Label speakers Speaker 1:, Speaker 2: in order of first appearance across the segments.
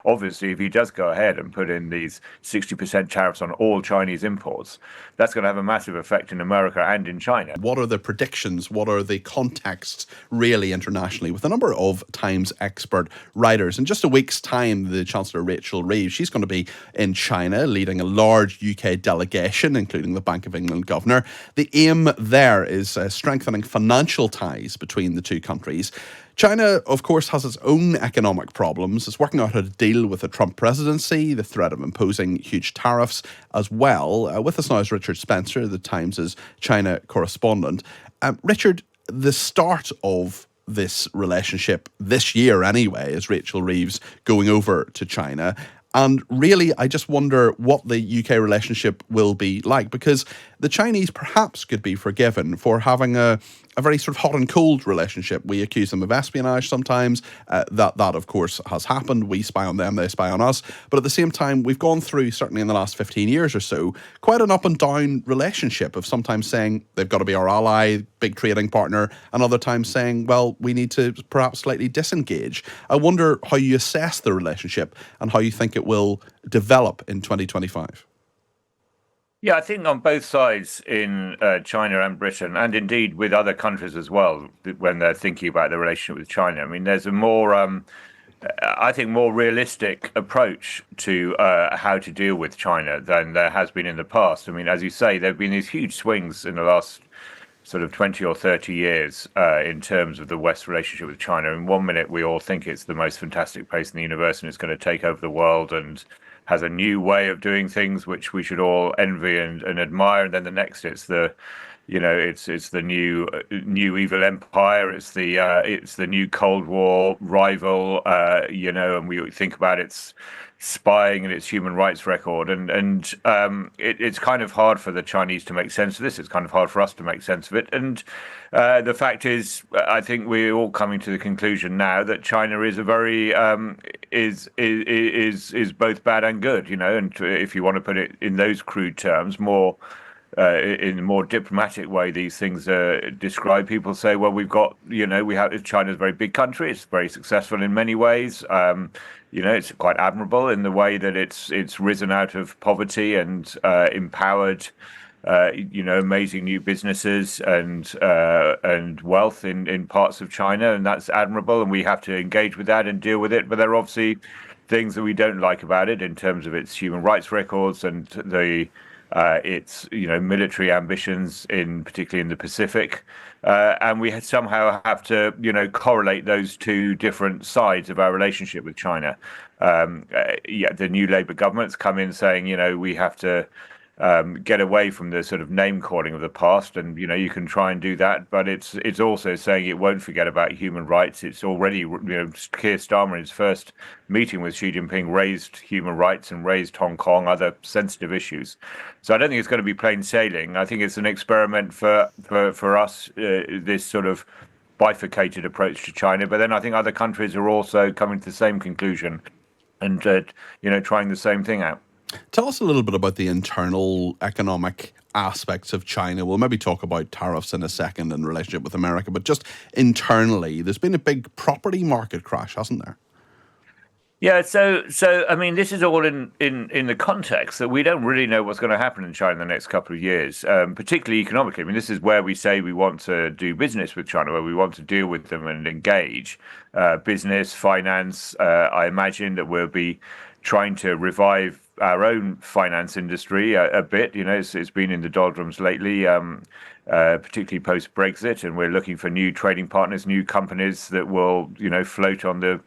Speaker 1: obviously, if he does go ahead and put in these 60% tariffs on all Chinese imports, that's going to have a massive effect in America and in China.
Speaker 2: What are the predictions? What are the contexts really internationally? With a number of Times expert writers. In just a week's time, the Chancellor Rachel Reeves, she's going to be in China leading a large UK delegation, including the Bank of England governor. The aim there is strengthening financial ties between the two countries. China, of course, has its own economic problems. It's working out how to deal with the Trump presidency, the threat of imposing huge tariffs as well. With us now is Richard Spencer, the Times' China correspondent. Richard, the start of this relationship this year anyway is Rachel Reeves going over to China. And really, I just wonder what the UK relationship will be like, because the Chinese perhaps could be forgiven for having a very sort of hot and cold relationship. We accuse them of espionage sometimes. That, of course, has happened. We spy on them, they spy on us. But at the same time, we've gone through, certainly in the last 15 years or so, quite an up and down relationship of sometimes saying they've got to be our ally, big trading partner, and other times saying, well, we need to perhaps slightly disengage. I wonder how you assess the relationship and how you think it will develop in 2025.
Speaker 1: Yeah, I think on both sides in China and Britain, and indeed with other countries as well, when they're thinking about the relationship with China, I mean, there's a more, I think, more realistic approach to how to deal with China than there has been in the past. I mean, as you say, there have been these huge swings in the last sort of 20 or 30 years in terms of the West's relationship with China. In 1 minute, we all think it's the most fantastic place in the universe and it's going to take over the world and has a new way of doing things which we should all envy and admire. And then the next, it's the, it's the new evil empire. It's the new Cold War rival. And we think about its spying and its human rights record, and it's kind of hard for the Chinese to make sense of this. It's kind of hard for us to make sense of it. And the fact is, I think we're all coming to the conclusion now that China is a very is both bad and good. And if you want to put it in those crude terms, more. In a more diplomatic way, these things are described. People say, well, we have China's a very big country. It's very successful in many ways. It's quite admirable in the way that it's risen out of poverty and empowered, amazing new businesses and wealth in parts of China, and that's admirable. And we have to engage with that and deal with it. But there are obviously things that we don't like about it in terms of its human rights records and its military ambitions particularly in the Pacific, and we somehow have to correlate those two different sides of our relationship with China. The new Labour government's come in saying we have to get away from the sort of name calling of the past, and you can try and do that, but it's also saying it won't forget about human rights. It's already Keir Starmer in his first meeting with Xi Jinping raised human rights and raised Hong Kong, other sensitive issues. So I don't think it's going to be plain sailing. I think it's an experiment for us, this sort of bifurcated approach to China. But then I think other countries are also coming to the same conclusion and trying the same thing out.
Speaker 2: Tell us a little bit about the internal economic aspects of China. We'll maybe talk about tariffs in a second in relationship with America, but just internally, there's been a big property market crash, hasn't there?
Speaker 1: Yeah, so I mean, this is all in the context that we don't really know what's going to happen in China in the next couple of years, particularly economically. I mean, this is where we say we want to do business with China, where we want to deal with them and engage business, finance. I imagine that we'll be trying to revive our own finance industry a bit. It's been in the doldrums lately, particularly post-Brexit, and we're looking for new trading partners, new companies that will, float on the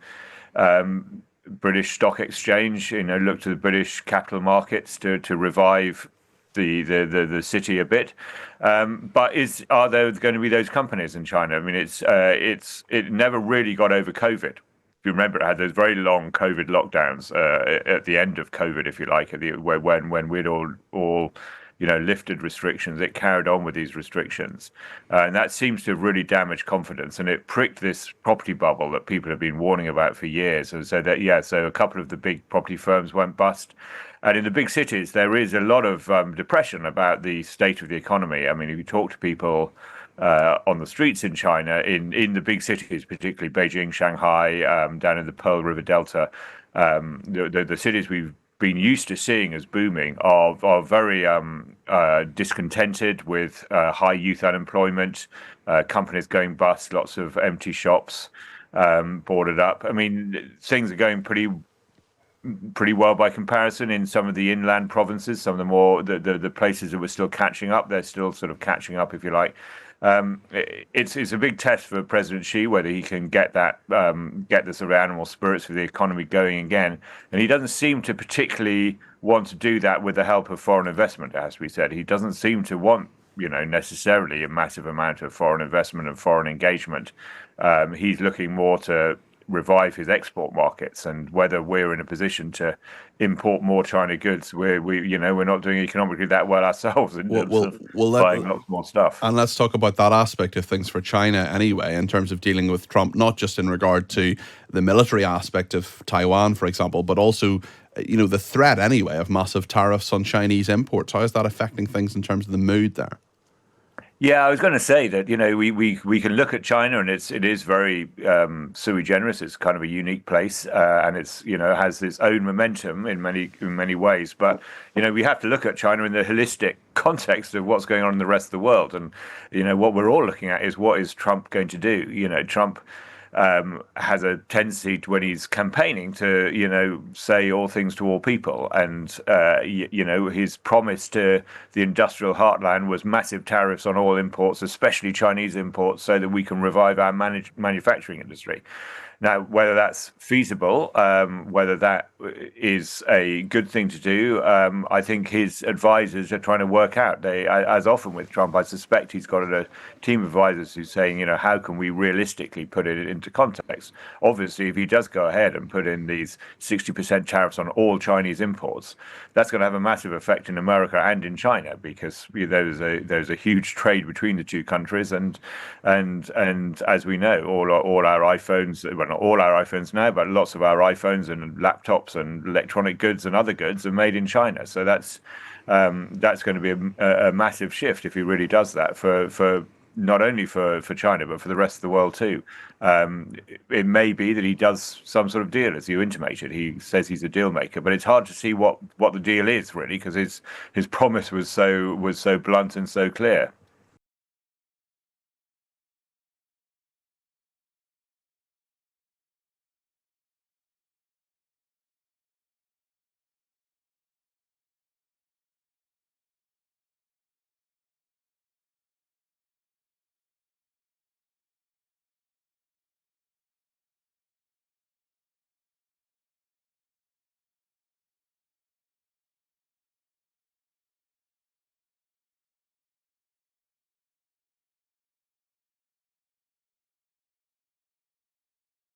Speaker 1: British Stock Exchange, look to the British capital markets to revive the city a bit. But are there going to be those companies in China? I mean, it never really got over COVID. If you remember, it had those very long COVID lockdowns at the end of COVID, if you like, when we'd all lifted restrictions. It carried on with these restrictions, and that seems to have really damaged confidence, and it pricked this property bubble that people have been warning about for years. And so a couple of the big property firms went bust. And in the big cities, there is a lot of depression about the state of the economy. I mean, if you talk to people on the streets in China, in the big cities, particularly Beijing, Shanghai, down in the Pearl River Delta, The cities we've been used to seeing as booming are very discontented with high youth unemployment, companies going bust, lots of empty shops boarded up. I mean, things are going pretty well by comparison in some of the inland provinces. Some of the more the places that were still catching up, they're still sort of catching up, if you like. It's a big test for President Xi whether he can get the sort of animal spirits for the economy going again, and he doesn't seem to particularly want to do that with the help of foreign investment. As we said, he doesn't seem to want necessarily a massive amount of foreign investment and foreign engagement. He's looking more to revive his export markets, and whether we're in a position to import more China goods, we're not doing economically that well ourselves in
Speaker 2: Well,
Speaker 1: terms
Speaker 2: well,
Speaker 1: of
Speaker 2: well
Speaker 1: buying
Speaker 2: let,
Speaker 1: lots more stuff.
Speaker 2: and let's talk about that aspect of things for China anyway, in terms of dealing with Trump, not just in regard to the military aspect of Taiwan, for example, but also, the threat anyway of massive tariffs on Chinese imports. How is that affecting things in terms of the mood there?
Speaker 1: Yeah, I was going to say that we can look at China, and it is very sui generis. It's kind of a unique place, and it's has its own momentum in many ways. But we have to look at China in the holistic context of what's going on in the rest of the world, and what we're all looking at is what is Trump going to do? Trump has a tendency to, when he's campaigning, to say all things to all people, and his promise to the industrial heartland was massive tariffs on all imports, especially Chinese imports, so that we can revive our manufacturing industry. Now, whether that's feasible, whether that is a good thing to do, I think his advisors are trying to work out. As often with Trump, I suspect he's got a team of advisors who's saying, how can we realistically put it into context? Obviously, if he does go ahead and put in these 60% tariffs on all Chinese imports, that's going to have a massive effect in America and in China, because there's a huge trade between the two countries, and as we know, all our iPhones, well, not all our iPhones now, but lots of our iPhones and laptops and electronic goods and other goods are made in China. So that's going to be a massive shift if he really does that, for not only for China but for the rest of the world too. It may be that he does some sort of deal, as you intimated. He says he's a deal maker, but it's hard to see what the deal is really, because his promise was so blunt and so clear.